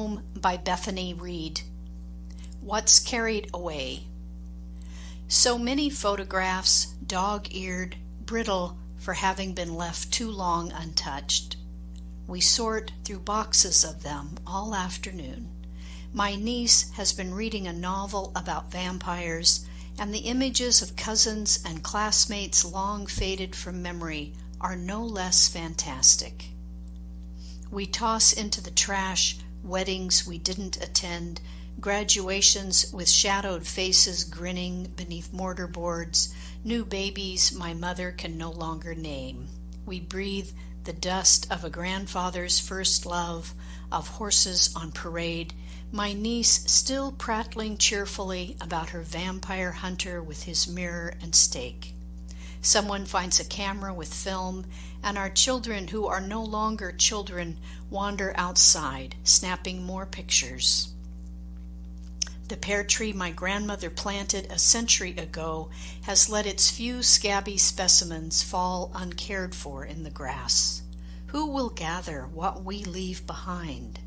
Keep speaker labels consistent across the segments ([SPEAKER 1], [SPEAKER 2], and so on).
[SPEAKER 1] Home by Bethany, Reid. What's carried away? So many photographs, dog-eared, brittle for having been left too long untouched. We sort through boxes of them all afternoon. My niece has been reading a novel about vampires, and the images of cousins and classmates long faded from memory are no less fantastic. We toss into the trash weddings we didn't attend, graduations with shadowed faces grinning beneath mortar boards, new babies my mother can no longer name. We breathe the dust of a grandfather's first love, of horses on parade, my niece still prattling cheerfully about her vampire hunter with his mirror and stake. Someone finds a camera with film, and our children who are no longer children wander outside, snapping more pictures. The pear tree my grandmother planted a century ago has let its few scabby specimens fall uncared for in the grass. Who will gather what we leave behind?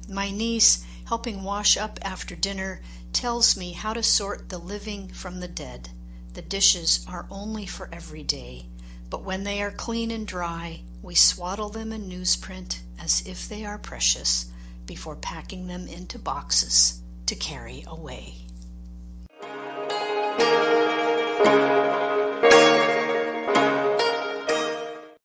[SPEAKER 1] My niece, helping wash up after dinner, tells me how to sort the living from the dead. The dishes are only for every day, but when they are clean and dry, we swaddle them in newsprint as if they are precious before packing them into boxes to carry away.